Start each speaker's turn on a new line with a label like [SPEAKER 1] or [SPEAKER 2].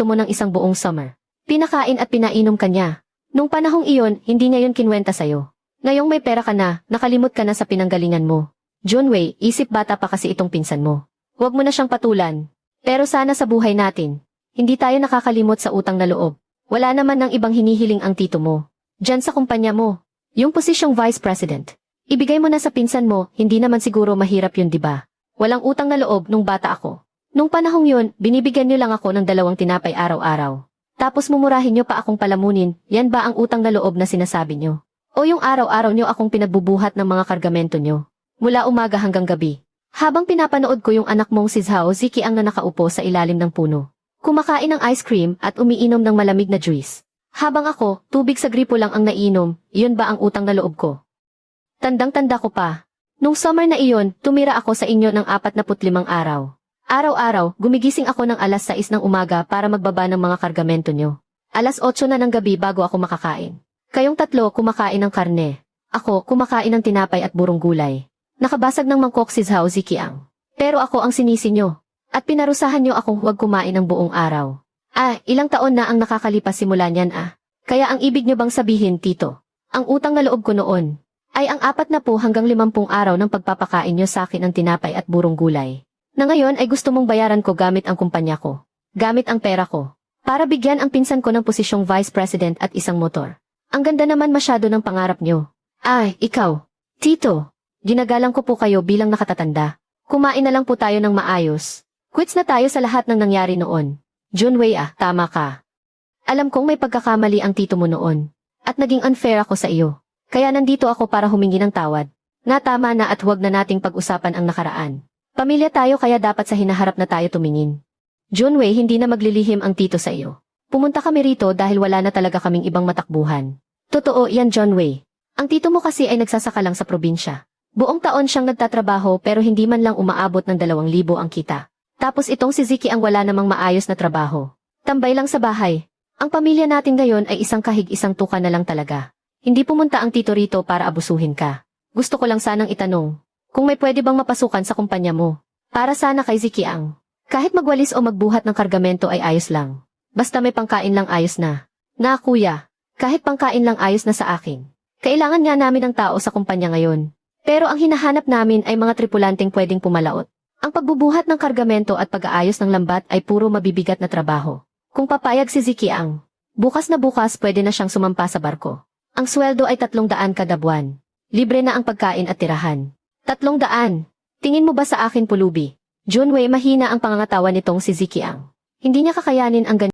[SPEAKER 1] mo ng isang buong summer. Pinakain at pinainom ka niya. Nung panahong iyon, hindi niya yun kinwenta sa'yo. Ngayong may pera ka na, nakalimot ka na sa pinanggalingan mo. Junwei, isip bata pa kasi itong pinsan mo. Huwag mo na siyang patulan. Pero sana sa buhay natin, hindi tayo nakakalimot sa utang na loob. Wala naman ng ibang hinihiling ang tito mo. Diyan sa kumpanya mo. Yung posisyong vice president. Ibigay mo na sa pinsan mo, hindi naman siguro mahirap yun, diba? Walang utang na loob nung bata ako. Nung panahong yun, binibigyan niyo lang ako ng 2 tinapay araw-araw. Tapos mumurahin niyo pa akong palamunin, yan ba ang utang na loob na sinasabi niyo? O yung araw-araw niyo akong pinagbubuhat ng mga kargamento niyo? Mula umaga hanggang gabi. Habang pinapanood ko yung anak mong si Zhao Ziqiang na nakaupo sa ilalim ng puno. Kumakain ng ice cream at umiinom ng malamig na juice. Habang ako, tubig sa gripo lang ang nainom, iyon ba ang utang na loob ko? Tandang-tanda ko pa. Nung summer na iyon, tumira ako sa inyo ng 45 araw. Araw-araw, gumigising ako ng alas 6 ng umaga para magbaba ng mga kargamento nyo. Alas 8 na ng gabi bago ako makakain. Kayong tatlo kumakain ng karne. Ako, kumakain ng tinapay at burong gulay. Nakabasag ng mangkok si Zhao Ziqiang. Pero ako ang sinisi nyo. At pinarusahan nyo akong huwag kumain ng buong araw. Ilang taon na ang nakakalipas simula niyan Kaya ang ibig nyo bang sabihin, tito? Ang utang na loob ko noon ay ang 40 hanggang 50 araw ng pagpapakain nyo sa akin ng tinapay at burong gulay. Na ngayon ay gusto mong bayaran ko gamit ang kumpanya ko. Gamit ang pera ko. Para bigyan ang pinsan ko ng posisyong vice president at isang motor. Ang ganda naman masyado ng pangarap nyo. Ikaw. Tito. Ginagalang ko po kayo bilang nakatatanda. Kumain na lang po tayo ng maayos. Quits na tayo sa lahat ng nangyari noon. Junwei tama ka. Alam kong may pagkakamali ang tito mo noon. At naging unfair ako sa iyo. Kaya nandito ako para humingi ng tawad. Na tama na at huwag na nating pag-usapan ang nakaraan. Pamilya tayo kaya dapat sa hinaharap na tayo tumingin. Junwei, hindi na maglilihim ang tito sa iyo. Pumunta kami rito dahil wala na talaga kaming ibang matakbuhan. Totoo yan, Junwei. Ang tito mo kasi ay nagsasaka lang sa probinsya. Buong taon siyang nagtatrabaho pero hindi man lang umaabot ng 2,000 ang kita. Tapos itong si Ziki ang wala namang maayos na trabaho. Tambay lang sa bahay. Ang pamilya natin ngayon ay isang kahig isang tuka na lang talaga. Hindi pumunta ang tito rito para abusuhin ka. Gusto ko lang sanang itanong. Kung may pwede bang mapasukan sa kumpanya mo. Para sana kay Ziqiang. Kahit magwalis o magbuhat ng kargamento ay ayos lang. Basta may pangkain lang ayos na. Na kuya, kahit pangkain lang ayos na sa akin. Kailangan nga namin ng tao sa kumpanya ngayon. Pero ang hinahanap namin ay mga tripulanteng pwedeng pumalaot. Ang pagbubuhat ng kargamento at pag-aayos ng lambat ay puro mabibigat na trabaho. Kung papayag si Ziqiang, bukas na bukas pwede na siyang sumampa sa barko. Ang sweldo ay 300 kada buwan. Libre na ang pagkain at tirahan. 300. Tingin mo ba sa akin pulubi? Junwei, mahina ang pangangatawan nitong si Ziqiang. Hindi niya kakayanin ang ganyan.